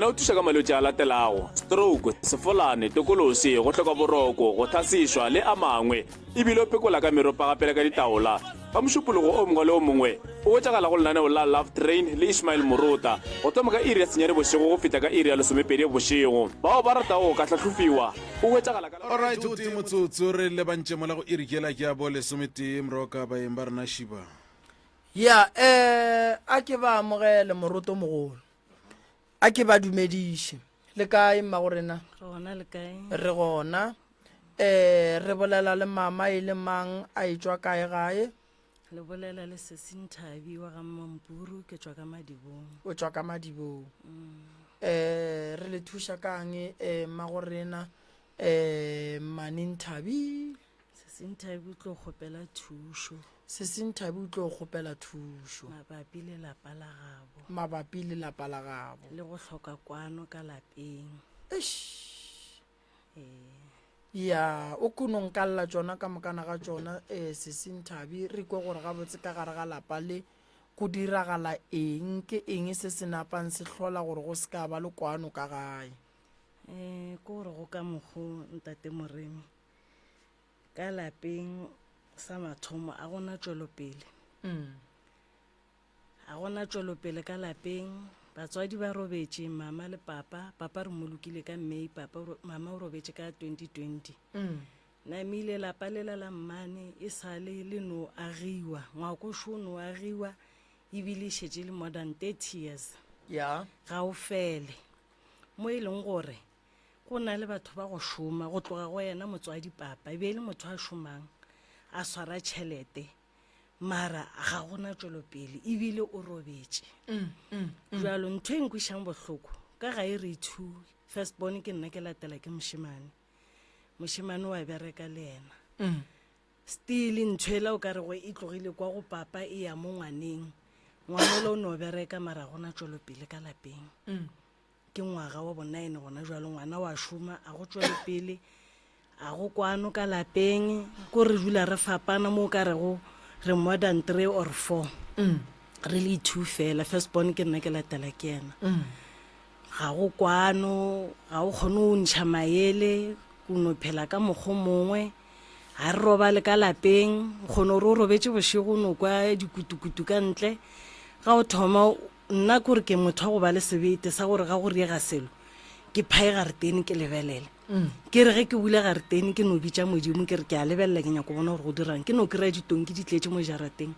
ena o thusa ka malwetse a latelago stroke, sefolane, tokolosi, go hloka boroko, go thasishwa le a mangwe ebile o phekola ka meropa gapele ka ditaola ka mošupologo o mongwe le o mongwe o wetsagala go lenaneo la Love Train le Ismail Morota go thoma ka iri ya senyane bošego go feta ka iri ya lesomepedi bošego bao ba ratago ka tlhatlhofiwa o wetsagala ka alright o teng motsotso re le bantše mola go irikela ke a bo lesomete mroka baeng ba rena šiba ya a ke ba amogele moroto mogolo a ke ba dumediše le kae mma go rena re gona re bolela le mama e le mang a etswa kae gae le bolela le Sesinthabi wa ga Mampuru ke tswa ka Madibong o tswa ka Madibong re le thuša kang mma go rena Maninthabi Sesinthabi o tlo kgopela thušo Sesinthabi o tlo kgopela thušo mabapi le lapa la gabo mabapi le lapa la gabo le go hloka kwano ka lapeng ya o kunong ka lla tsona ka mokana ga tsona Sesinthabi re kwe gore ga botse ka gare ga lapa le go diragala eng ke eng se se napang se hlola gore go se ka ba le kwano ka gae ko gore go ka mogo ntate Moremi ka lapeng sa mathomo a gona tšwelopele a gona tšwelopele ka lapeng batswadi ba robetše mama le papa re molokile ka May mama o robetše ka 2020 namile lapa lela la mmane e sale le no agiwa ngwako sho no agiwa ebile šetše le more than 30 years ya ga o fele mo e leng gore go na le batho ba go šoma go tloga go yena motswadi papa e be le motho a šomang a swara tšhelete mara ga gona tšwelopele ebile o robetše jalo ntho e nkwišang bohloko ka ga e re two first born ke nna ke latela ke mošemane wa bereka le yena still ntho ela o ka re go e tlogile kwa go papa e ya mo ngwaneng ngwana o no bereka mara gona tšwelopele ka lapeng ke ngwaga wa bo9 gona jalo ngwana wa šoma a go tšwelopele a go kwano ka lapeng ko re dula re fapana mo ka rego re more than 3 or 4 re le two fela first born ke nna ke latela ke yena ga go kwano ga o kgone o ntšha maele o no phela ka mokgo mongwe ga re roba le ka lapeng kgone o robetše bošego no kwa dikutukutu ka ntle ga o thoma nna kore ke motho wa go ba le sebete sa gore ga go riega selo ke phae garetene ke lebelele ke re ge ke bula garetene ke no bitša modimo ke re ke a lebelela ke nyako bona gore go dirang ke no kry-a ditonki di tletse mo jarateng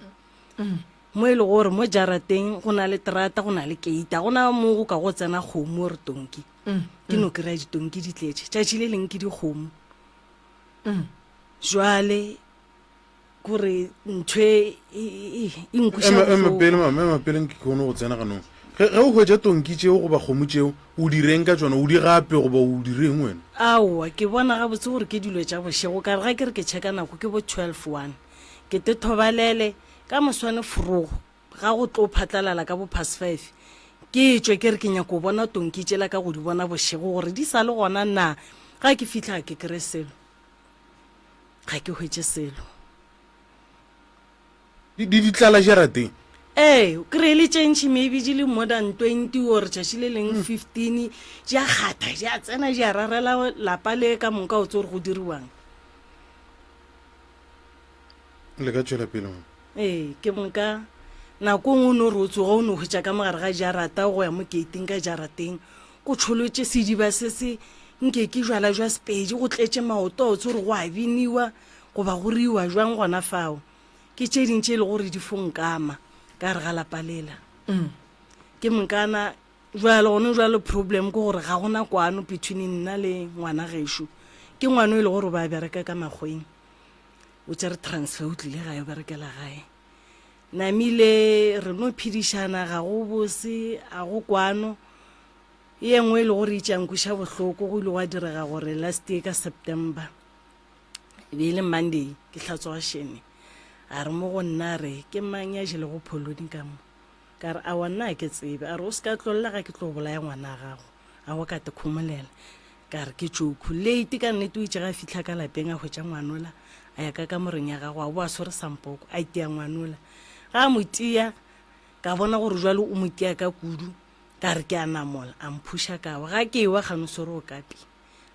mo e le gore mo jarateng go na le terata go na le keita go na mo go ka go tsena kgomo re tonki ke no kry-a ditonki di tletse tšatši le leng ke dikgomo jwale kore ntho e nkwišamapeleng ke kgone go tsena ganong ge o hwetša tonki tšeo goba kgomo tšeo o direng ka tsona o di gape goba o direng wena aowa ke bona gabotse gore ke dilo tša bošego ka re ga ke re ke checka nako ke bo 12:1 ke te thobalele ka moswane forogo ga go tlo phatlalala ka bo past 5 ke tswe ke re ke nyako bona tonki tšela ka go di bona bošego gore di sa le gona na ga ke fitlha ke kry selo ga ke hwetše selo di tlala jarateng ke re le change maybe di le more than 20 or tšatši le leng 15 di a gata di a tsena di a rarela lapa le ka moka o tse gore go diriwang le ka tšwela pele ke moka nako ngwe o ne re o tsoga o ne go tša ka mogare ga jarata go ya mo gating ka jarateng go tsholotše sediba se se nke ke jwala jwa sepedi go tletse maoto o tse gore go a biniwa goba go riwa jwang gona fao ke tše dintše e le gore di fonkama ka re ga lapa lela ke monkana jwale gone jwale problem ke gore ga gona kwano between nna le ngwana gešo ke ngwana e le gore ba bereka ka makgweng o tšere transfer o tlile gae o berekela gae namile re no phedišana ga go bose a go kwano ye nngwe e le gore itšankwiša bohloko go ile go a direga gore last year ka September e be e le Monday ke hlatswa shene a re mo go nna re ke mang ya jele go pholodi ka mo ka re a wa nna ke tsebe a re o se ka tlolela ga ke tlo bolaya ngwana gago a go ka te khomolela ka re ke tšoku late ka nnete o itše ga fitlha ka lapeng a hwetša ngwanola a ya ka kamoreng ya gago a bo a swere sampoko a itea ngwanola ga a mo tia ka bona gore jwale o mo tia ka kudu ka re ke a namola a mphusha kao ga ke ewa gano sore o kapi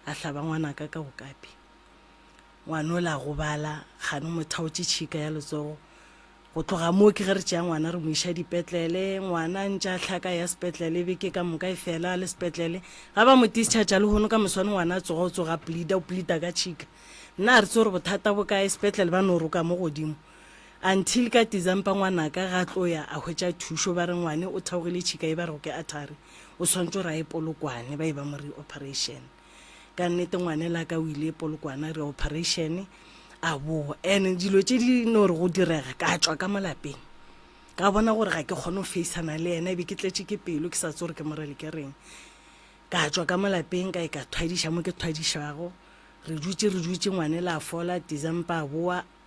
a hlaba ngwanaka ka o kapi ngwana o la go bala gano mothaotse tšhika ya letsogo go tloga moo ke ge re tšea ngwana re mo iša dipetlele ngwana ntša tlhaka ya sepetlele beke ka moka e fela le sepetlele ga ba mo discharge le gono ka moswane ngwana a tsoga o tsoga o pleada ka tšhika nna re tse gore bothata bo kae sepetlele ba no roka mo godimo until ka December ngwanaka ga tloya a hwetša thušo ba re ngwane o thaogile tšhika e ba re go ke athari o swantse gore a e polokwane ba e ba mo re operation ka nnete ngwane la ka o ile polokwana re operation a boa and dilo tše di no re go direga ka tswa ka molapeng ka bona gore ga ke kgone go faceana le ena e be ke tletše ke pelo ke sa tse gore ke morele ke reng ka tswa ka molapeng ka e ka thwadiša mo ke thwadišago re dutse ngwane la fola December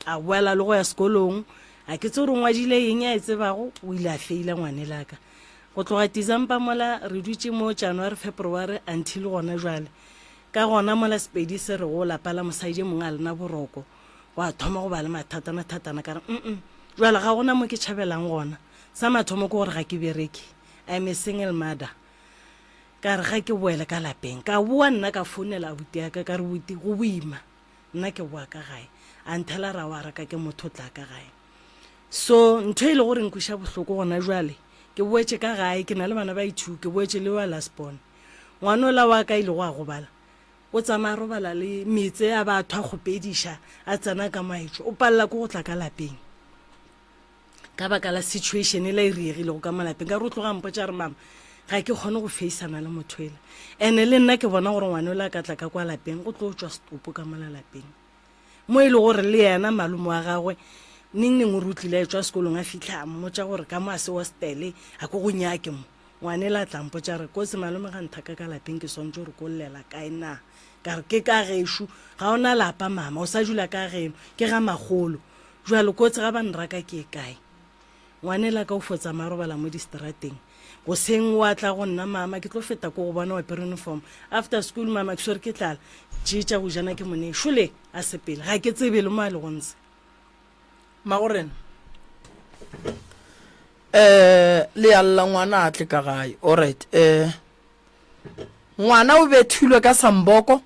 a boela le go ya sekolong a ke tse gore ngwadile eng a e tsebago o ile a feila ngwane la ka go tloga December mola re dutse mo January February until gona jwale ka gona mola Sepedi se re go lapa la mosaidi mongwe a lena boroko wa thoma go ba le mathatana ka re jwale ga gona mo ke tšhabelang gona sa mathomo ke gore ga ke bereke I'm a single mother ka re ga ke boele ka lapeng ka boa nna ka founela abuti ya ka re buti go boima nna ke boa ka gae a nthela ra wa raka ke motho tla ka gae so ntho ile gore nkuša bohloko gona jwale ke boetse ka gae ke na le bana ba ithu ke boetse le wa Lasbon ngwana la wa ka ile go a go bala o tsamaya robala le metse a batho a gopediša a tsena ka maetso o palela ko go tla ka lapeng ka baka la situation e la e riegile go ka malapeng ka re o tloga mpotša re mama ga ke kgone go faceana le motho ele ene le nna ke bona gore ngwane o le a ka tla ka kwa lapeng go tlo tswa stopo ka mola lapeng mo e le gore le yena malome wa gagwe neng o rutlile a tswa sekolong a fitlha a mmotša gore ka mo a se hostele a ko go nyake mo ngwane la tla mpotša re ko se malome ga nthaka ka lapeng ke swantse gore ko llela kae na ka re ke ka gešo ga ona lapa mama o sa dula ka geno ke ga magolo jwale kotse ga ba nraka ke e kae ngwane la ka o fotsa marobala mo distrateng go seng wa tla go nna mama ke tlo feta ko go bona wa pere uniform after school mama ke swere ke tlala tšeetša go jana ke mone šole a sepele ga ke tsebe le mo a le gontse magorena le alla ngwana a tle ka gae alright ngwana o bethilwe ka samboko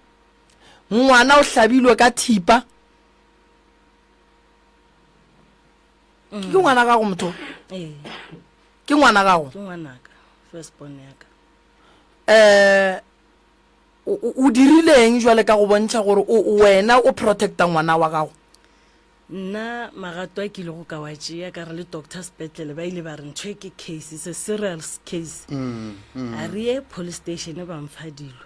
ngwana o hlabilwe ka thipa ke ngwana ga go motho ke ngwana ga go ke ngwanaka first born ya ka o dirileng jwale ka go bontšha gore wena o protecta ngwana wa gago nna magato a ke ile go ka wa tšea ka re le doctor sepetlele ba ile ba re ntho e ke case se serious case a re ye police station ba mfa dilo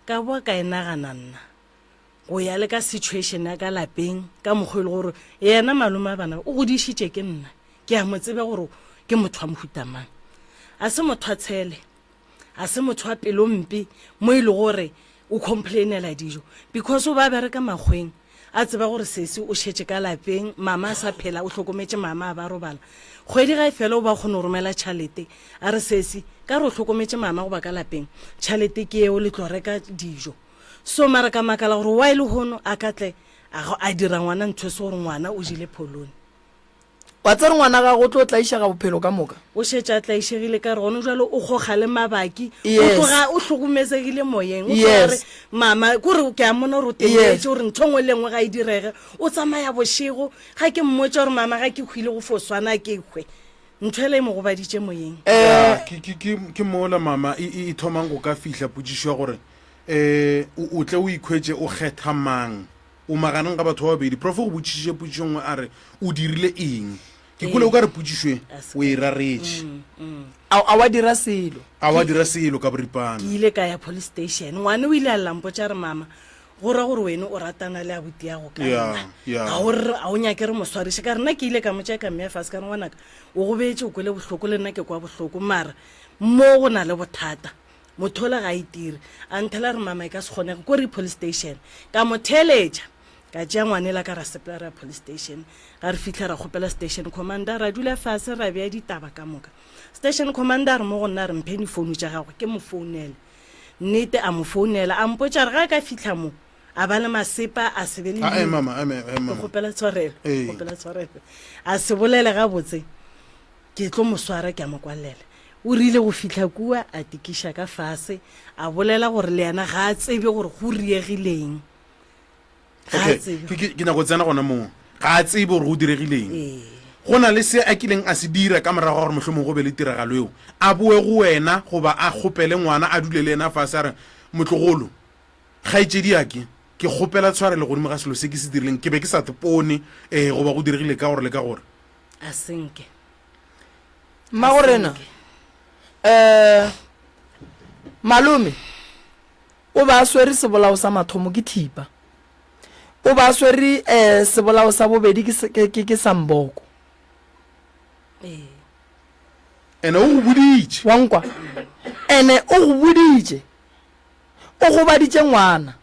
ka boa ka e nagana nna go ya le ka situation ya ka lapeng ka mokgwa le gore yena malome a bana o godišitše ke nna ke a mo tsebe gore ke motho wa mohutamang a se motho a tshele a se motho wa pelo mpe mo e le gore o complainela dijo because o ba bereka makgweng a tseba gore sesi o šetše ka lapeng mama a sa phela o hlokometše mama a ba robala kgwedi ga e fela o ba kgone go romela tšhalete a re sesi ka re o hlokometše mama go ba ka lapeng tšhalete ke eo le tlo reka dijo so mara ka makala gore wa e le gono a katle a dira ngwana ntho se gore ngwana o jile pholone wa tsere ngwana ga go tlo tlaiša ga bophelo ka moka o šetše a tlaišegile ka re gone jalo o goga le mabaki Yes. o hlokometsegile moyeng o Yes. re mama kore ke a mona gore o teetse gore ntho ngwe le ngwe ga e direge o tsamaya bošego ga ke mmotse gore mama ga ke hwile go foswana ke hwe ntho ele e mo gobaditše moyeng ke mola mama e thomang go ka fihla potšišo ya gore o tle o ikhwetse o kgetha mang o maganeng ga batho ba babedi prof go botšišitše potšišo nngwe a re o dirile eng ke kole o ka re potšišwe o e raretše a wa dira selo a wa dira selo ka boripana ke ile ka ya police station ngwane o ile a lampotša re mama go ra gore wena o ratana le abuti ya go ka Yeah, nna yeah. ga gore a o nyake re moswariše ka rena ke ile ka motša ka mmea fase ka re ngwanaka o go beetse o kwele bohloko le nna ke kwa bohloko mara mo go na le bothata motho le ga itire a nthela re mama e ka se kgonege ko re police station ka mo theletša ka tšea ngwanela ka ra sepela ra police station ga re fitlha ra kgopela station commander ra dula fase ra bea ditaba ka moka station commander mo go nna re mpheni founu tša gagwe ke mo founele nnete a mo founela a mpotša re ga ka fitlha mo a ba le masepa a se be le mama kgopela tshwarelo Ee. kgopela tshwarelo a se bolele ga botse ke tlo mo swara ke a mo kwalela o rile go fitlha kua a tikiša ka fase a bolela gore le yena ga a tsebe gore go riegileng ga a okay tsebe ke nako tsena gona moo ga a tsebe gore go diregileng go na le se a kileng a se dira ka morago gore mohlomong go be le tiragalo eo a boe go wena goba a kgopele ngwana a dule le ena fase a re motlogolo kgaitsedi yake ke kgopela tshwarele godimo ga selo se ke se dirileng ke be ke sa tepone goba go diregile ka gore le ka gore a senke magorena malome o ba swere sebolao sa mathomo ke thipa o ba swere sebolao sa bobedi ke samboko ene o go boditše wa nkwa ene o go boditše o go baditše ngwana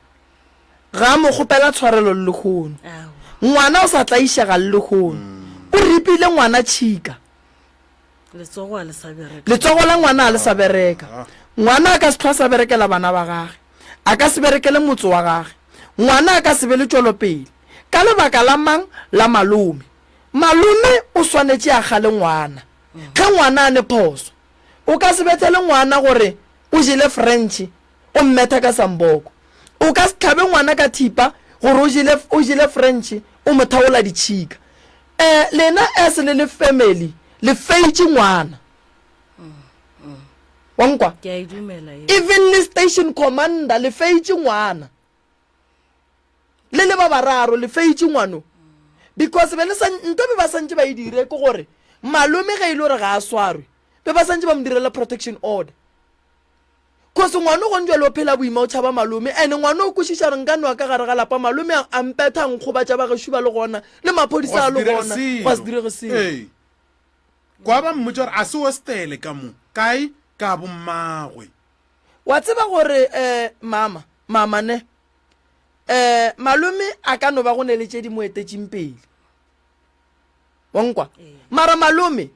ga mo kgopela tshwarelo le lekgono ngwana o sa tla išega le lekgono o ripile ngwana tšhika letsogo a le sa bereka letsogo la ngwana a le sa bereka ngwana a ka se tlhoa sa berekela bana ba gage a ka se berekele motse wa gage ngwana a ka se be le tšwelopele ka lebaka la mang la malome o swanetše a gale ngwana ge ngwana a ne phoso o ka se betele ngwana gore o jele french o mmetha ka samboko o ka se tlhabe ngwana ka thipa gore o jele french o mo thaola ditšhika lena as le family le feitše ngwana wa nkwa ke a e dumela ye even le station commander le feitše ngwana le ba bararo le feitše ngwano because nto be ba santse ba e dire ke gore malome ge e le gore ga a swarwe be ba santse ba mo direla protection order kose ngwana go ntjwa le o phela boima o tšhaba malome ene ngwana o kwešiša re nka noa ka gare ga lapa malome a mpetha nkgobatša ba gešo ba le gona le maphodisa a le gona go se direge selo kwa ba mmotsa gore a se o stele ka mo kae ka bommagwe wa tseba gore mama ne malome a ka no ba go neletše di mo etetšeng pele wa nkwa mara malome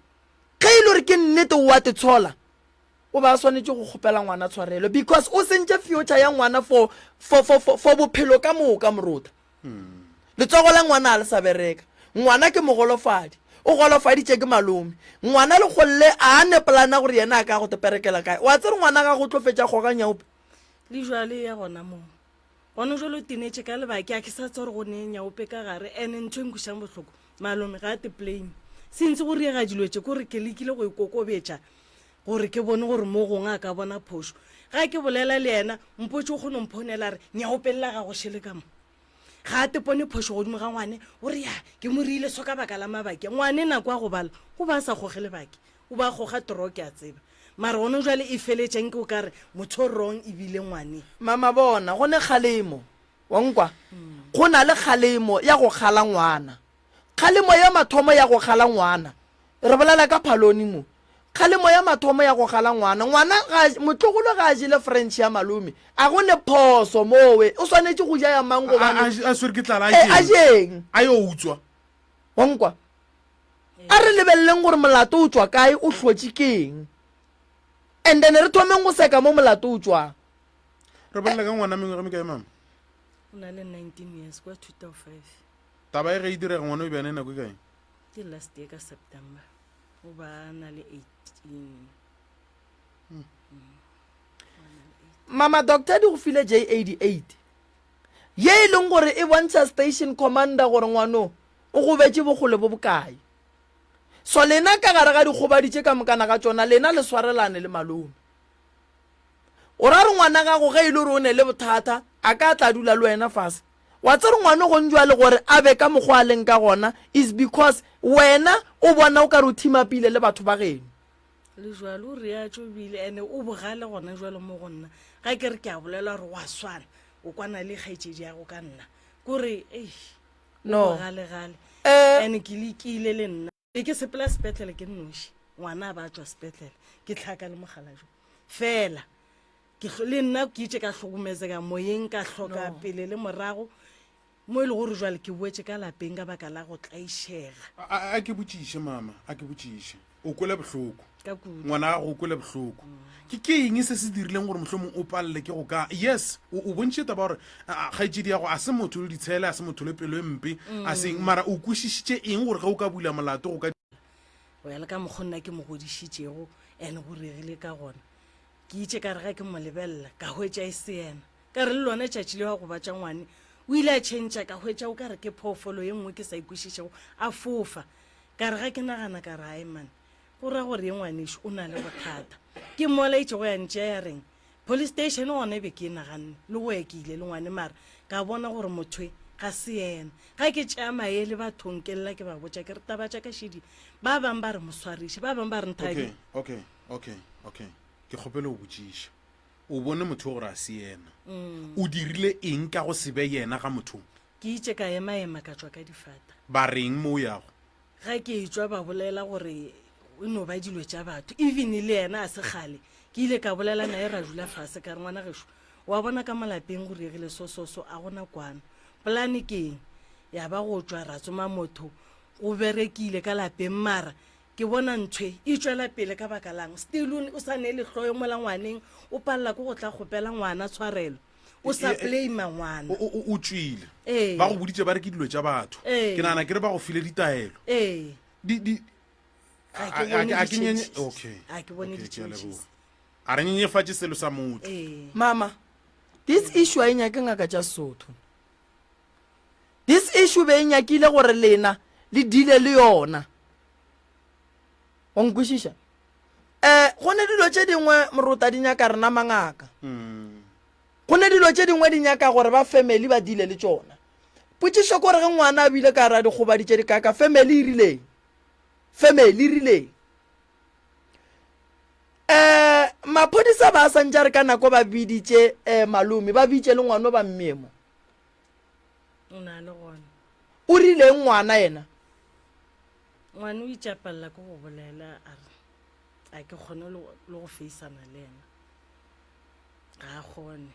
ge e le gore ke nnete wa te tshola o ba swanetše go kgopela ngwana tshwarelo because o sentše future ya ngwana for bophelo ka moka morota letsogo la ngwana a le sa bereka ngwana ke mogolofadi o golofaditše ke malome ngwana le golle a ne plana gore yena a ka go teperekela kae wa tsere ngwana ka go tlofetša kgoganyaope le jwale ya gona moo gona jalo tinetse ka lebake a ke sa tse gore go ne nyaope ka gare ene ntho e nkušang botlhoko malome ga a te plane sentse go riega dilwetse kore ke lekile go ikokobetša gore ke bone gore mo gongwe a ka bona phoso ga ke bolela le yena mpotse o kgone mphonela re nyaopelela ga go shele ka mo ga a tepone phoso godimo ga ngwane o re ya ke mo riile so ka baka la mabake ngwane nako a go bala go ba sa goge lebake o ba goga toroke a tseba mara gone jwale e feletseng ke o ka re motho o rong ebile ngwane mama bona go ne kgalemo wa nkwa go na le kgalemo ya go kgala ngwana kgalemo ya mathomo ya go kgala ngwana re bolela ka phaloni mo kgalemo ya mathomo ya go kgala ngwana motlogolo ga a jele french ya malome a go ne phoso mowe o swanetše go ja ya mango a swere ke tlala a jeng a yo utswa wa nkwa a re lebeleleng gore molato o tswa kae o hlotse keng and then re thomeng go seka mo molato o tswang re bolela ka ngwana mengwe me kae mama o na le 19 years kwa 2005 taba e ge e direga ngwana o beane nako e kae ke last year ka september o ba na le 18 mama doctor di go file J88 ye e leng gore e bontsha station commander gore ngwano o go betse bogole bo bokae so lena ka gare ga dikgobaditše ka mokana ga tsona lena le swarelane le malome o ra re ngwana gago ge e le gore o ne le bothata a ka tla dula le wena fase wa tsere ngwana go njwa le gore a be ka mokgwa a leng ka gona is because wena o bona o ka re o thimapile le batho ba geno le jwalo o re ya tšobile ene o bogale gona jwalo mo go nna ga ke re ke a bolela gore wa swana o kwana le kgaetšedi ya go ka nna kore no galegale ene ke lekile le nna e ke sepela sepetlele ke nnoši ngwana a ba tswa sepetlele ke tlhaka le mogala jo fela le nna ke itse ka hlokometseka moyeng ka hloka pele le morago mo e le gore jwale ke boetse ka lapeng ka baka la go tlaišega a ke botšiše mama a ke botšiše o kwele bohloko ka kudu ngwana gago o kwele bohloko ke eng se se dirileng gore mohlomong o palele ke go ka yes o bontšhe taba gore kgaetšedi ya go a se motho le ditshele a se motho le pelo e mpe a seng mara o kwešišitše eng gore ge o ka bula molato go ka o ya le ka mokgonna ke mo godišitšego ene go regile ka gona ke itse ka re ga ke mo lebelela ka hwetša e se ena ka re le lone tšatši le wa go batša ngwane o ile a tšhentšha ka hwetša o ka re ke phoofolo ye nngwe ke sa ikwešišego a fofa ka re ga ke nagana ka re ae mane go ra gore ye ngwanešo o na le bothata ke mmolaitše go ya ntšea ya reng police station gona be ke e naganne le go ekile le ngwane mara ka bona gore mothwe ga se yena ga ke tšea maele bathong ke lela ke ba botša ke re taba tša ka šedi ba bangwe ba re moswariše ba bangwe ba re nthabi okay ke kgopele go botšiša o bone motho gore a se yena o dirile eng ka go se be yena ga mothong ke itse ka ema ka tswa ka difata ba reng mo yago ga ke etswa ba bolela gore o no ba dilo tša batho even le yena a se kgale ke ile ka bolela nae ra dula fase ka re ngwana gešo wa bona ka malapeng go regile so a gona kwano polane keng ya ba go tswa ra tsoma motho o berekile ka lapeng mara ke bona ntshwe e tswela pele ka baka lang still o sa ne le hloyo mola ngwaneng o palla go tla gopela ngwana tshwarelo o sa blame ngwana o tswile ba go boditse ba re ke dilo tša batho ke nana ke re ba go file ditaelo a re nyenyefatše selo sa motho mama this issue a e nyake ngaka tša sotho this issue be e nyakile gore lena le dile le yona o nkwešiša go ne dilo tše dingwe morota di nyaka rena mangaka go ne dilo tše dingwe di nyaka gore ba family ba dile le tšona potšišo kore ge ngwana a bile ka ra dikgobaditše dikaka family e rileng maphodisa ba santša re ka nako ba biditše malome ba bitše le ngwana ba mmemo o na le gona o rileng ngwana yena ngwane o itšapalela ko go bolela a ke kgone le go feisana le ena ga a kgone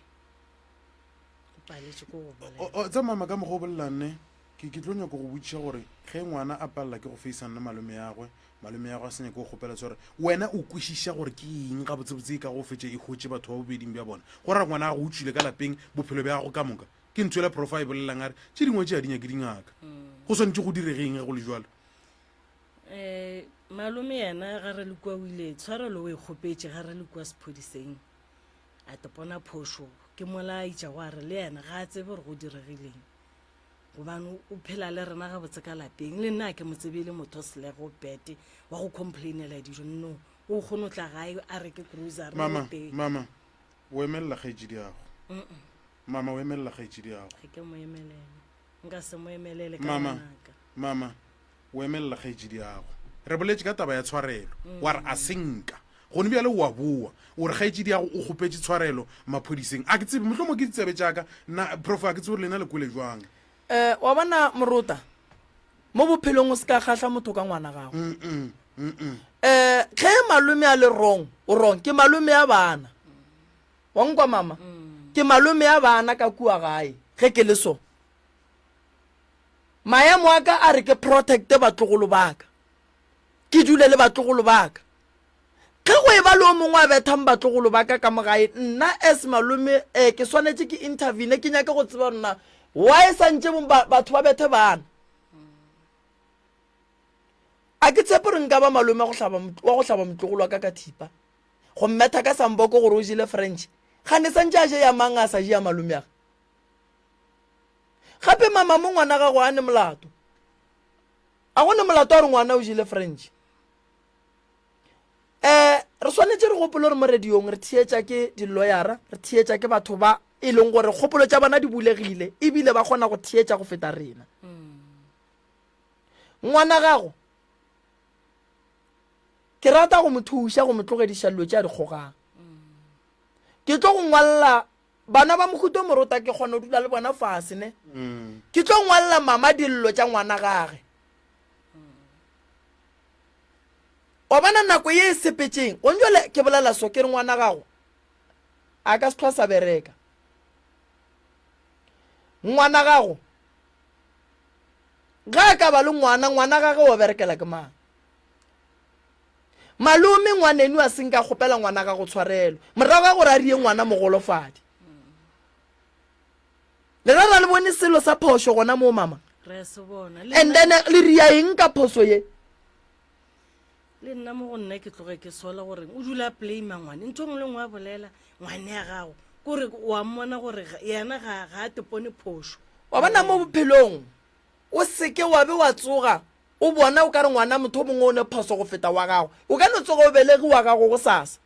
o paletše ko go bolela tsa mama ka mogo o bolelane ke tlo nyako go botšiša gore ge ngwana a palela ke go feisana le malome yagwe a senya ke go kgopela gore wena o kwešiša gore ke eng ga botsebotse ka go fetša e hotse batho ba bobeding bja bona go ra ngwana a go utswile ka lapeng bophelo bja gago ka moka ke ntshwela profile bolelang are tše dingwe tše a dinya ke dingaka go swantse go diregeng ge go le jalo malome yena ga re le kwa o ile tshwarelo o e kgopetše ga re le kwa sephodiseng a topona phošo ke mola itša go a re le yena ga a tsebe gore go diregileng gobane o phela le rena ga botse ka lapeng le nna ke motsebele motho selego bete wa go complainela dijo no o kgone o tla gae a reke cruiser mama o emelela kgaetšedi yago mama o emelela kgaetšedi yago ge ke mo emelele nka se mo emelele ka mama o emelela kgaetšedi yago re boletše ka taba ya tshwarelo wa re a senka gone bjale wa boa o re kgaetšedi yago o kgopetše tshwarelo maphodiseng a ke tsebe mohlomong ke ditsebe tšaka na prof a ke tsebe gore lena le kwele jwang wa bona morota mo bophelong o se ka kgatlha motho ka ngwana gago ge malome a le wrong ke malome ya bana wa nkwa mama ke malome ya bana ka kua gae ge ke le so maemo a ka a re ke protecte batlogolo baka ke dule le batlogolo baka ge go e ba le o mongwe a bethang batlogolo baka ka mogae nna as malome ke swanetse ke intervene ke nyake go tseba nna why santse batho ba bethe bana a ke tshepe re nka ba malome wa go hlaba motlogolo wa ka ka thipa go mmetha ka samboko gore o jile french ga ne santse a je ya mang a sa je ya malome ya gape mama mo ngwana ga go a ne molato a go ne molato a re ngwana o jile french re swanetse re gopolo re mo radiong re thietša ke di-lawyera re thietša ke batho ba e leng gore kgopolo tša bona di bulegile ebile ba kgona go thietša go feta rena ngwana gago ke rata go mo thuša go mo tlogediša dilo tša dikgogang ke tlo go ngwalela bana ba mohuto morota ke kgona go dula le bona fase ne ke tlo ngwalela mama dillo tša ngwana gage o bona nako ye e sepetšeng o njole ke bolela so ke re ngwana gago a ka se tlhoa sa bereka ngwana gago ga ka ba le ngwana gage o berekela ke mang malome ngwanenu a seng ka kgopela ngwana ga go tshwarelo morago ga gore a rie ngwana mogolofadi le ra le bone selo sa phošo gona mo mama re se bona and then le ria eng ka phoso ye le nna mo go nna ke tloge ke sola gore o dula playma ngwane ntho ngwe le ngwe a bolela ngwane ya gago kore wa mmona gore yena ga a tepone phoso wa bona mo bophelong o seke wa be wa tsoga o bona o ka re ngwana motho mongwe o ne phoso go feta wa gago o ka no tsoga o belegi wa gago go sasa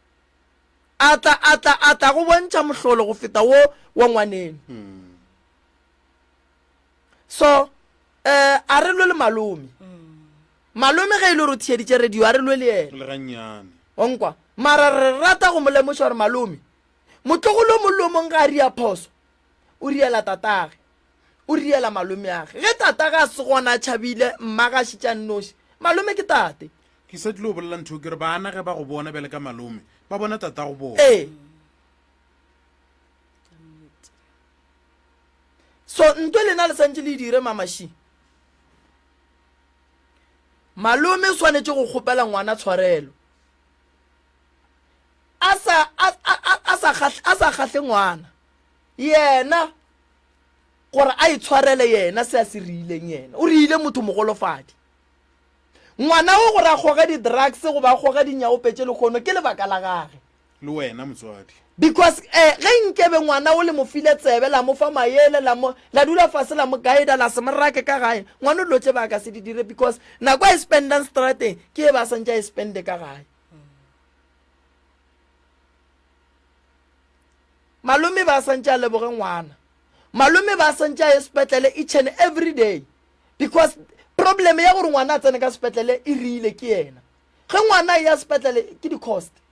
a tla go bontšha mohlolo go feta wo wa ngwaneng so a re lo le malome ge e le gore thieditše radio a re lo le ena le gannyane onkwa mara re rata go mo lemoša gore malome motlogolo molomong ga a ria phoso o riela tatage o riela malome age ge tatage a se gona tšhabile mmaga a šitša nnoši malome ke tate ke se tlile o bolela ntho ke re bana ge ba go bona bele ka malome ba bona tata go bona ee so ntwe lena le santse le dire mamashi malome o swanetše go kgopela ngwana tshwarelo a sa kgahle ngwana yena gore a itshwarele yena se a se riileng yena o riile motho mogolofadi ngwana o gore a goga di-drugs go ba goga dinyaopetse le kgono ke lebaka la gage le wena motswadi because ge nkebe ngwana o le mo file tsebe la mo fa maele la dula fase la mo guida la se morake ka gae ngwana o lotse ba ka se di dire because nako a e spendang strateng ke e ba santse a e spende ka gae malome ba santse a leboge ngwana malome ba santse a ye sepetlele each and every day because problem ya gore ngwana a tsene ka sepetlele e riile ke yena ge ngwana ya sepetlele ke di-cost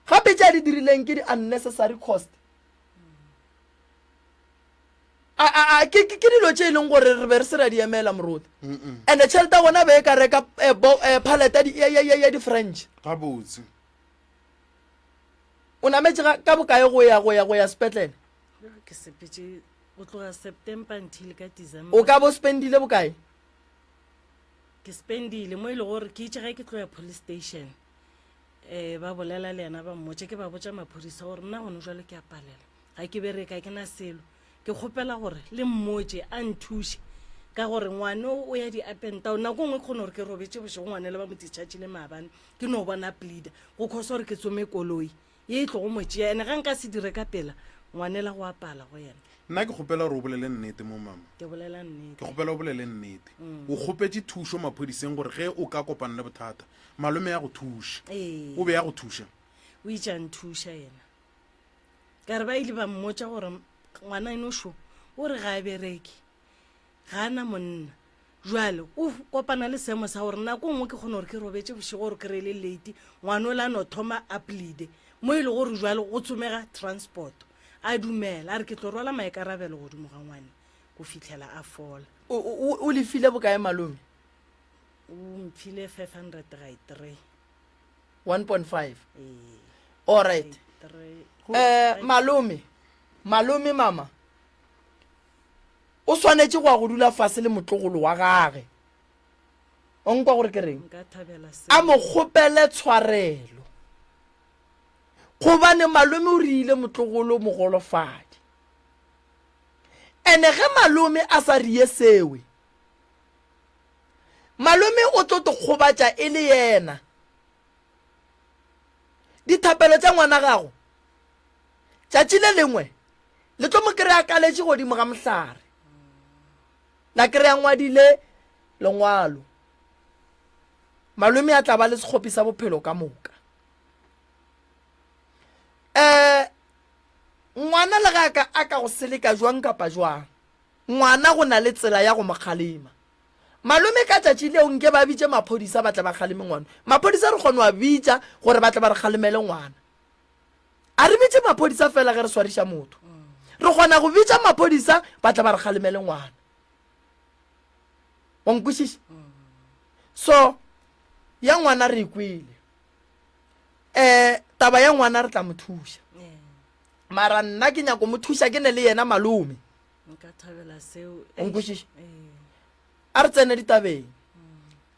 gape tša di dirileng ke di-unnecessary cost ke dilo tše e leng gore re be re se ra di emela moroti and tšhelete gona be e ka reka paleta ya di-french gabotse o nametse ka bokae go ya sepetlele ke sepetse go tloga september until ka december o ka bo spendile bokae ke spendile mo e le gore ke itse ga ke tloya police station ba bolela le yena ba mmotse ke ba botsa maphodisa gore nna gone jalo ke a palela ga ke bereka ke na selo ke kgopela gore le mmotse a nthuše ka gore ngwane o ya di-up and down nako ngwe kgone gore ke robetse bošego ngwane le ba motitšhatšhile maabane ke no bona pleader go kgosa gore ke tsome koloi ye e tlo go motšea ene ga nka se dire ka pela ngwane la go apala go yena nna ke kgopela gore o bolele nnete mo mama ke bolela nnete ke kgopela o bolele nnete o kgopetse thušo maphodiseng gore ge o ka kopana le bothata malome ya go thuša o be ya go thuša o itša nthuša yena ka re ba ile ba mmotsa gore ngwana enošo o re ga a bereke ga ana monna jwale o kopana le seemo sa gore nako ngwe ke kgone gore ke robetse bošego gore ke re le late ngwana o le a no thoma a pleade mo e le gore jwale go tsomega transport a dumela a re ke tlo rwala maikarabelo godimo ga ngwane go fitlhela a fola o le file bokae malome o mphile 500 ga 3 1.5 all right malome mama o swanetše go a go dula fase le motlogolo wa gage o nkwa gore ke reng nka thabela se a mo kgopele tshwarelo gobane malome o riile motlogolo mogolofadi ene ge malome a sa rie sewe malome o tlo kgobatša e le yena dithapelo tša ngwana gago tšatši le lengwe le tlo mo kry-a kaletše godimo ga mohlare la kry-a ngwadile lengwalo malome a tla ba le sekgopi sa bophelo ka moka ngwana le ga a ka go seleka jwang kapa jwang ngwana go na le tsela ya go mokgalema malome ka tšatši leo nke ba bitše maphodisa ba tla ba kgaleme ngwana maphodisa re kgone wa bitša gore ba tla ba re kgalemele ngwana a re bitše maphodisa fela ge re swariša motho re kgona go bitša maphodisa ba tla ba re kgalemele ngwana wa nkwešiša so ya ngwana re ikwele taba ya ngwana re tla mo thuša mara nna ke nyako mo thuša ke ne le yena malome nka thabela seo o nkwešiša a re tsene ditabeng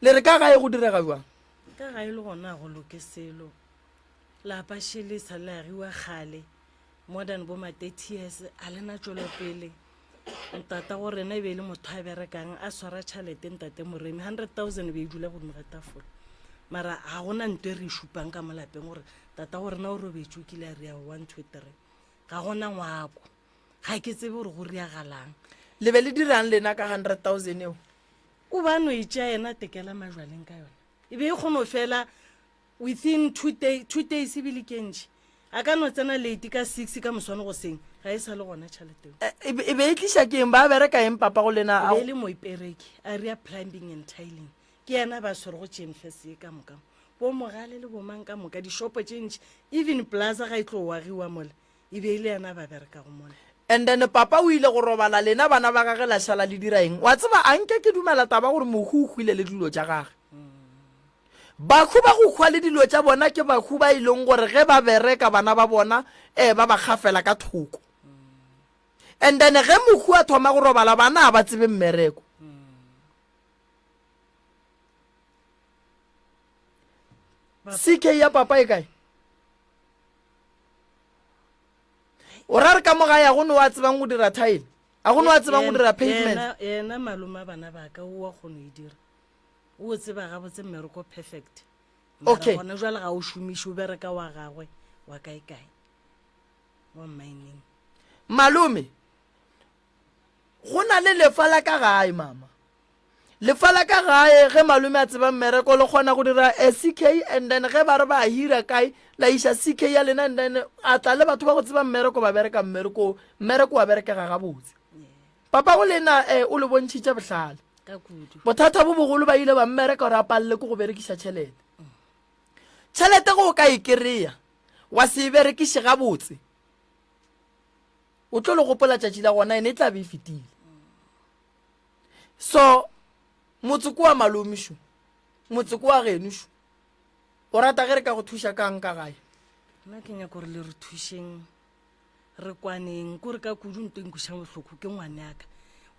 le re ka gae go direga jwang ka gae le gona go loke selo lapa šhelesa le agiwa kgale more than bo ma 30 years a lena tšwelo pele ntata gore ena e be le motho a berekang a swara tšhalete ntate moremi 100,000 be e dula godimo ga tafola mara ga gona nto e re e šupang ka mo lapeng gore tata gore na o robetšwe kile a rea 1 2 3 ga gona ngwako ga ke tsebe gore go reagalang le be le dirang lena ka 100,000 eo o ba no e tšea ena tekela majwaleng ka yona e be e kgone fela within 2 days ebile kentši a ka no tsena late ka 6 ka moswane go seng ga e sa le gona tšhaleteo e be e tliša keng ba bereka eng papa go lena e le mo ipereki a rea plumbing and tiling ke yena ba swere go tšenfes ye ka moka bo mogale le bomang ka moka dishopo tše ntši even plaza ga e tlo wagiwa mola e be e le yena ba bereka go mola and then papa o ile go robala lena bana ba gage la šala le dira eng wa tseba a nke ke dumela taba gore mohu o hwile le dilo tša gage bakhu ba go hwa le dilo tša bona ke bakhu ba e leng gore ge ba bereka bana ba bona ba ba gafela ka thoko and then ge mohu a thoma go robala bana a ba tsebe mmereko CK ya papa e kae o ra re ka mo gae a go ne wa tsebang go dira tile a go ne wa tsebang go dira pavement ena maloma bana ba ka o wa kgone e dira o tseba ga botse mmereko perfect Okay. gona jwale ga o šomiše o bereka wa gagwe wa kae wa mining malome go na le lefa la ka gae mama lefa la ka gae ge malome a tseba mmereko le kgona go dira CK and then ge ba re ba hira kae la iša CK ya lena and then a tla le batho ba go tseba mmereko ba bereka mmereko wa berekega gabotse papa go lena o le bontšhitše bohlale ka kudu bothata bo bogolo ba ile ba mmereka gore a palele ko go berekiša tšhelete tšhelete go o ka e kry-a wa se e berekiše gabotse o tlo le gopola tšatši la gona ene e tla be e fetile so motsoko wa malomišo motsoko wa genošo o rata ge re ka go thuša kang ka gae nna ke nyaka gore le re thušeng re kwaneng kore ka kudu nto nkuša bohloko ke ngwane yaka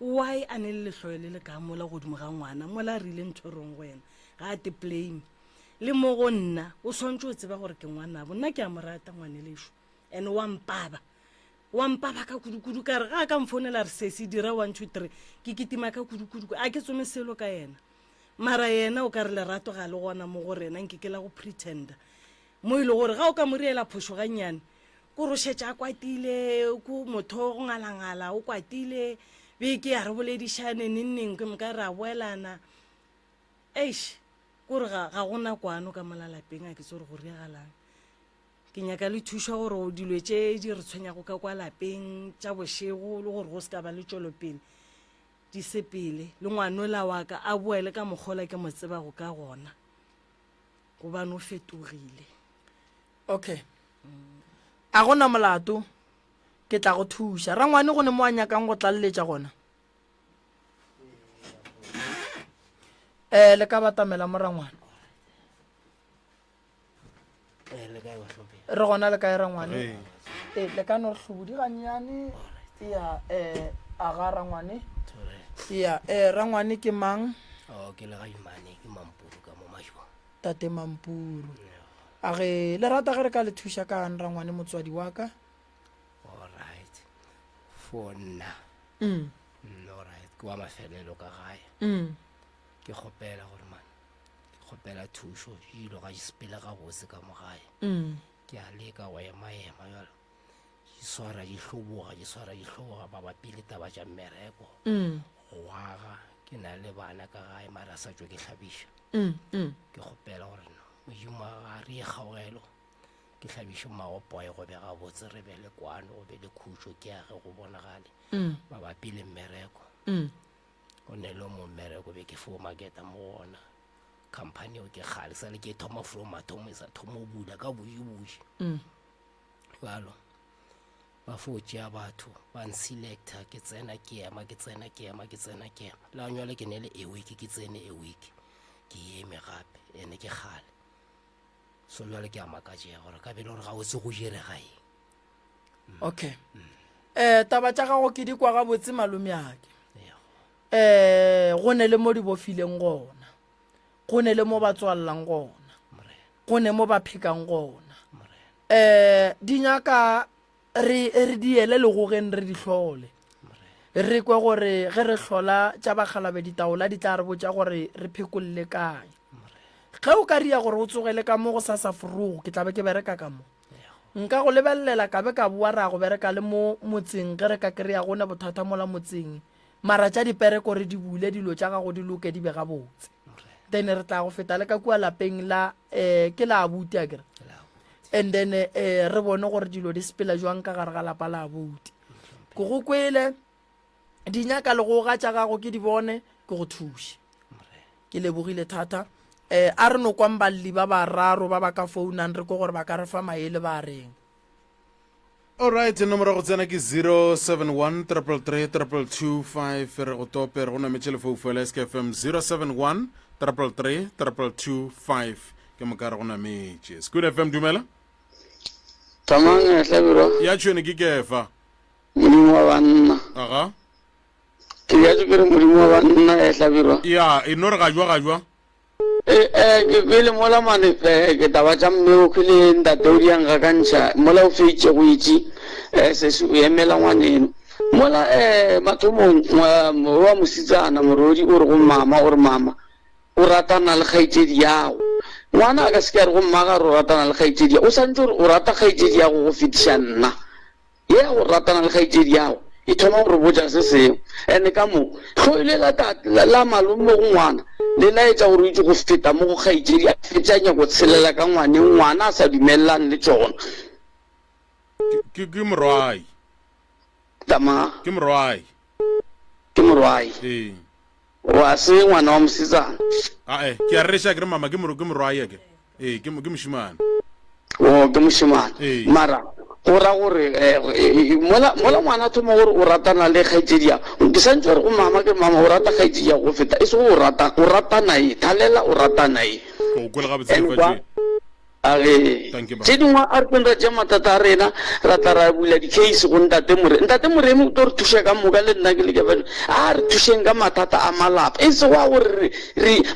why a ne le lehloyo le le ka mola godimo ga ngwana mola a rile ntho rong go wena ga a te blame le mo go nna o swantse o tseba gore ke ngwanabo nna ke a mo rata ngwane lesho and wa mpaba ka kudu-kudu ka re ga ka mfounela re se se dira 1 2 3 ke kitima ka kudu-kudu a ke tsome selo ka yena mara yena o ka re lerato ga le gona mo go rena nke ke la go pretenda mo ile gore ga o ka mo riela phošo ga nnyane ko rošetša a kwatile ko motho go ngalangala o kwatile beke ya re boledišane neng ke moka re a boelana eish kore ga gona kwano ka molalapeng a ke tse gore go reagalang ke nyaka le thuša gore o dilo tše di re tshwenyago ka kwa lapeng tša bošego le gore go se ka ba le tšwelopele di sepele le ngwanola wa ka a boele ka mokgola ke mo tsebago ka gona gobane o fetogile okay a gona molato ke tla go thuša rangwane go ne mo a nyakang go tlaleletša gona le ka batamela morangwane re gona le kae rangwane le ka no re hlobodi gannyane ya a ga rangwane ya rangwane ke mang ke le ga imane ke mampuru ka mo majwa tate mampuru a ge le rata ge re ka le thuša ka rangwane motswadi wa ka alright for nna alright ke wa mafelelo ka gae ke kgopela gore man ke kgopela thušo dilo ga di sepele ga bose ka mo gae ke a leka go ema-ema jalo di swara di hloboga mabapi le taba tša mmereko go aga ke na le bana ka gae mara sa tšwe ke hlabiša ke kgopela gore modimo a re e kgaogelo ke hlabiše magopo a e go bega botse re be le kwano go be le khutšo ke age go bonagale mabapi le mmereko o ne le mo mmereko be ke fo maketa mo gona company o ke gale sa le ke thoma from mathomo sa thomo bula ka boji jalo ba fo tšea batho ba nselecta ke tsena ke ema la nyole ke ne le a week ke tsene a week ke eme gape ene ke gale so jale ke a makatšea gore ka bele gore ga o se go diregaeng okay taba tša gago ke di kwa ga botse malome ake go ne le mo di bofileng gona go ne le mo ba tswallang gona go ne mo ba phekang gona di nyaka re diele le go gen re di hlole re kwe gore ge re hlola tša bakgalabe ditaola di tla re botša gore re phekolle kae ge o ka ria gore o tsogele ka mo go sa furugo ke tla be ke bereka ka mo nka go lebelela ka be ka bua ra go bereka le mo motseng ge re ka kry-a gona bothata mola motseng mara tša dipereko re di bule dilo tša gago di loke di be gabotse then re tla go feta le ka kua lapeng la ke la abuti a kere and then re bone gore dilo di sepela jwang ka gare ga lapa la abuti ko go kwele di nyaka le go ga tša gago ke di bone ke go thuše ke lebogile thata a re no kwang balli ba bararo ba ba ka founang re ko gore ba ka re fa maele ba reng alright nomoro go tsena ke 071 333 225 re go tope re go nametse lefoufo la SKFM 071 333 225 ke mokare go nametse Good FM dumela tamang hlabiro ya tshwene ke kefa modimo wa banna aga ke ya tsere modimo wa banna hlabiro ya e no re ga jwa ke kwele mola mane ke taba tša mme o kwele ntate o diang ga kantšha mola o feitše go itše se se o emela ngwaneno mola mathomong wa mositsana morodi o re go mama o re mama o ratana le kgaetšedi yago ngwana a ka se ke a re go mmaga re o ratana le kgaetšedi yago o santse gore o rata kgaetšedi yago go fetiša nna ye go ratana le kgaetšedi yago e thoma gore botša se seo ande ka mo tloile la malome go ngwana le laetša gore o itse go feta mo go kgaetšedi a fetšanya go tshelela ka ngwaneng ngwana a sa dumelelane le tsona ke morwai tama ke morwai wa se ngwana wa mosetsana ke a resha ke re mama ke morwai ke ke moshimane o ke moshimane mara go ra gore mola ngwana thoma gore o ratana le kgaetšedi ya ke santse gore go mama ke mama o rata kgaetšedi ya go feta e se go o ratana e thalela o ratana e tse dingwe a re keng ra ja mathata a rena ra tla ra bula di-case go ntate moremi o to re thuše ka moka le nna ke le kefelo a re thušeng ka mathata a malapa e se goa gore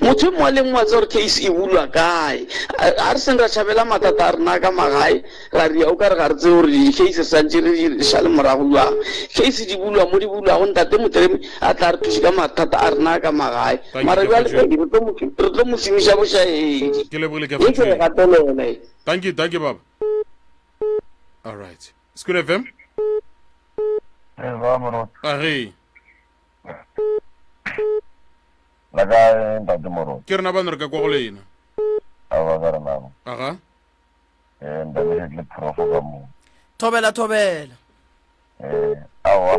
motho e mongwe le ngwe a tse gore case e bulwa kae a re seng ra tšhabela mathata a rena ka magae ra ria o ka re ga re tse gore di-case santse re di šale morago jwang case di bulwa mo di bulwago ntate moremi a tla re thuše ka mathata a rena ka magae mara jale re tlo mo šomiša bošaedi e ke re gatelela. Thank you, Baba. All right. It's Good FM. Hey, Laga ntate moro. Kirna banner ka go lena. Awa gara namo. Aga. Ndabele le prof ga mo. Thobela Awa.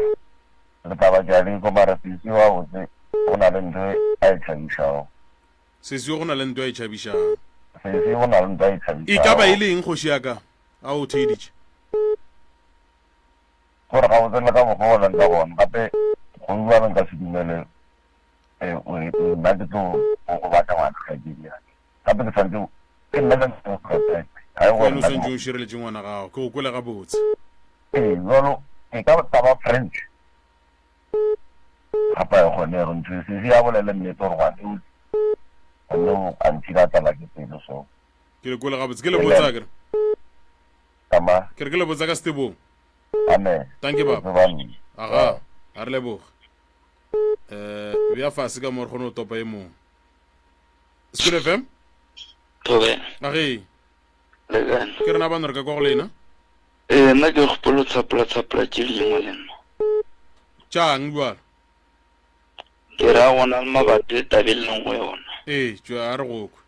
Le taba jali ko mara fisi wa o se ona le ntwe a tshabisha. Se go na le ntwe a tshabisha. Fisi ona le ntwe a tshabisha. E ka ba ile eng khoshi yaka? A o theiditse. Gore ga o tsena ka mo go la nka bona gape go bua nka se dumele o nna ke tlo go batla ngwana ka diya gape ke santse ke nna ka go protect ai go no sentse o shirele ngwana gago ke o kwela ga botse lolo ke ka taba French gape go ne re ntse se ya bolele nnete gore ngwana o no antira tala ke pelo so ke le kwela ga botse ke le botsa ka tama ke le botsa ka stebo amen thank you baba aga a re leboga bia fase ka mo re gone o topa e mong Good FM tobe age legan ke re na ba nna re ka kwa go lena nna ke go polotsa tše dingwe le nna tšang jwala ke ra gona le mabapi tabeleleng go yona tšwa a re gokwe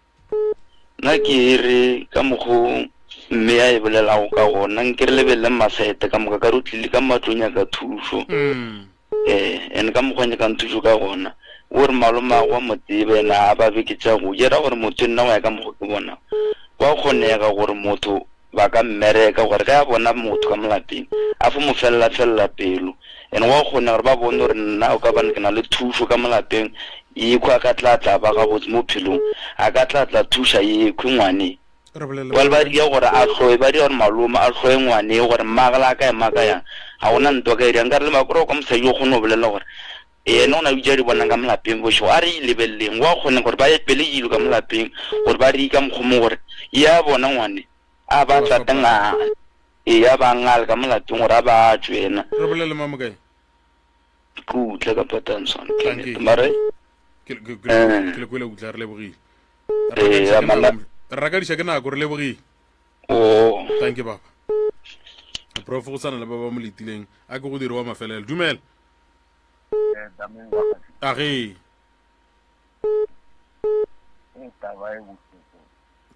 nna ke re ka mokgo mme a e bolelago ka gona nke re lebelele masaete ka moka ka re o tlile ka matlonya ka thušo ene ka mokgwanya ka nthušo ka gona o re malomago wa motsebe ena a ba beketša go jera gore motho nna wa ya ka mokgwa ke bona wa kgonega gore motho ba ka mmereka gore ge a bona motho ka molapeng a fo mo felela pelo ene wa kgonega gore ba bone gore nna o ka bane ke na le thušo ka molapeng ekwe a ka tlatla ba gabotse mo phelong a ka tlatla thuša ekwe ngwane wale ba dia gore a hloe ba dia gore maloma a hloe ngwane gore magala ka ema ka yang ga gona ntwa ka iriang ka re le makoro ka mosadi o kgone o bolela gore ene o na o di bonang ka molapeng bošo a re ilebeleleng wa kgone gore ba ye pele ilo ka molapeng gore ba re ka mokgomo gore ya bona ngwane a ba tlateng ya ba ngale ka molapeng gore a ba tswena re bolele mama kae ke utlwa ka patanson Thank you. mare ke le kwele utla re lebogile rakadiša ke nako re lebogile o thank you baba prof go sana le ba ba mo letileng a ke go dire wa mafelelo dumela age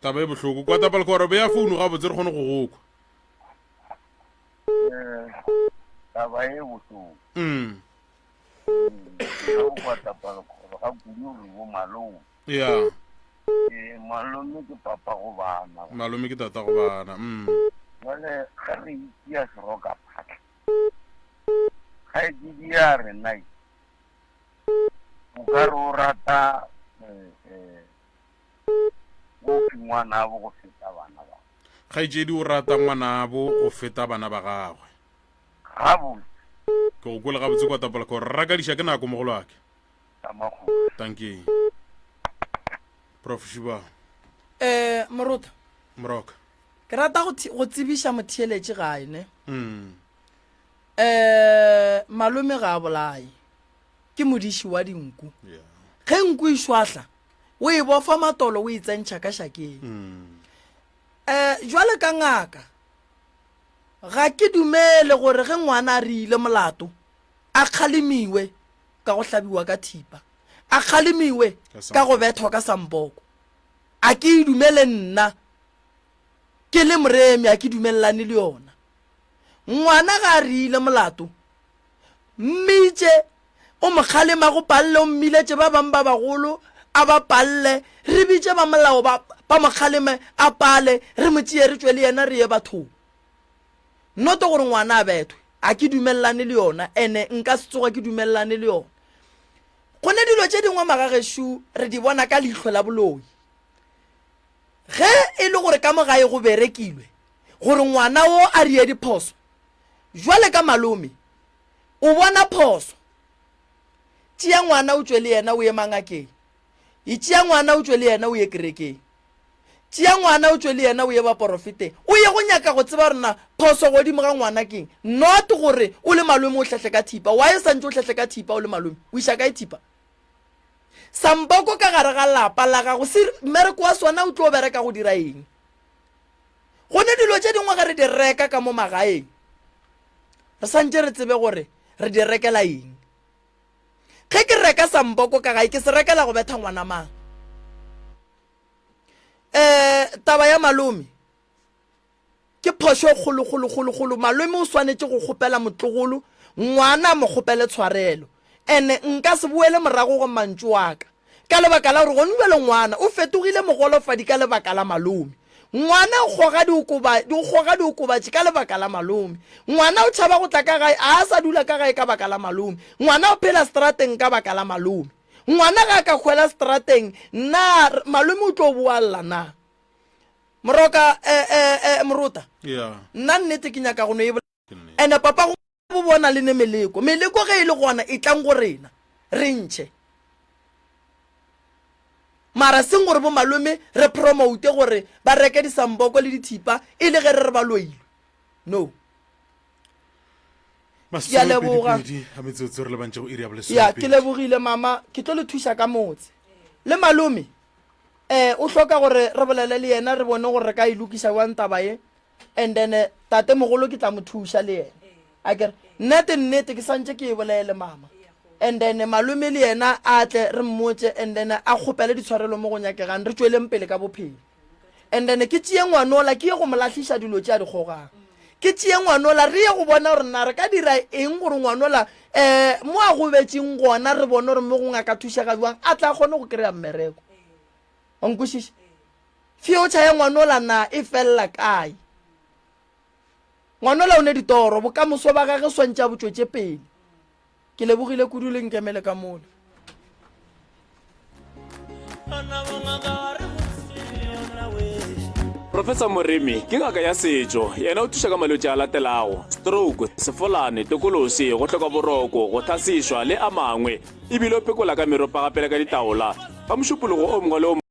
taba e bohloko kwa tapala kore be ya founu ga botse re kgone go gokwa taba e bohloko kwa tapala kore ga kudu re bo malome ya malome ke papa go bana malome ke tata go bana jale ga re itia seroka phatla ga e didia re nai o ka re o rata o ngwana bo go feta bana ba kgaitsedi o rata ngwanabo go feta bana ba gagwe ga botse ke go kwele gabotse kwa tapala kore rakadiša ke nako mogolo wake tamago thank you prof Shiba moruta moroka ke rata go tsebiša motheeletše gae ne malome ga a bolae ke modiši wa dinku ge nku e šwahla o e bofa matolo o e tsentšha ka šakeng jwale ka ngaka ga ke dumele gore ge ngwana a riile molato a kgalemiwe ka go hlabiwa ka thipa a kgalemiwe ka go bethwa ka sampoko a ke e dumele nna ke le moremi a ke dumelelane le yona ngwana ga a riile molato mmitše o mokgalema go palle o mmiletše ba bangwe ba bagolo a ba palle re bitše ba molao ba mokgaleme a pale re motšee re tšwe le yena re ye bathong noto gore ngwana a bethwe a ke dumelelane le yona ene nka se tsoga ke dumelelane le yona go ne dilo tše dingwe magagešo re di bona ka leitlho la boloi ge e le gore ka mogae go berekilwe gore ngwana o a rie diphoso jwale ka malome o bona phoso tšea ngwana o tšwe le yena o ye mangakeng e tšea ngwana o tšwe le yena o ye kerekeng tšea ngwana o tšwe le yena o ye baporofeteng o ye go nyaka go tseba rena phoso godimo ga ngwana keng not gore o le malome o hlahle ka thipa wa e santse o hlahle ka thipa o le malome o iša ka e thipa sampoko ka gare ga lapa la gago se mmereko wa sona o tlo bereka go dira eng go ne dilo tše dingwe ge re di reka ka mo magaeng re santse re tsebe gore re di rekela eng ge ke reka sampoko ka gae ke se rekela go betha ngwana mang taba ya malome ke phoso e kgolo malome o swanetše go kgopela motlogolo ngwana mo kgopele tshwarelo ene nka se boele morago go mantšu wa ka lebaka la gore gone bjale ngwana o fetogile mogolofadi ka lebaka la malome ngwana o goga diokobatše ka lebaka la malome ngwana o tšhaba go tla ka gae a sa dula ka gae ka baka la malome ngwana o phela strateng ka baka la malome ngwana ga ka hwela strateng na malome o tlo boalla na moroka moruta nna nnete ke nyaka go no e ene papa go bo bona le ne meleko ge e le gona e tlang go rena re ntšhe mara seng gore bo malome re promote gore ba reke disamboko le dithipa e le ge re ba loilwe no ya leboga ya ke lebogile mama ke tlo le thuša ka motse le malome o hloka gore re bolele le yena re bone gore re ka ilokiša wa ntaba ye and then tate mogolo ke tla mo thuša le yena akere nnete ke santse ke e bolele mama and then malome le yena a tle re mmotse and then a kgopele ditshwarelo mo go nyakegang re tšweleng pele ka bophelo and then ke tšee ngwanola ke ye go mo latlhiša dilo tše a di kgogang ke tšee ngwanola re ye go bona gore na re ka dira eng gore ngwanola mo a go betseng gona re bone gore mo go ngaka thušagadiwang a tla kgone go kry-a mmereko onkwešiše future ya ngwanola na e felela kae ngwanola o ne ditoro bokamoso ba gage swantša botswetše pele ke lebogile kudu le nkemele ka mola Professor Moremi ke ngaka ya setšo yena o thuša ka malwetši a latelago stroke sefolane tokolosi go hloka boroko go thasišwa le a mangwe ebile o pekola ka meropa gapele ka ditaola ba mošupologo o mongwe le o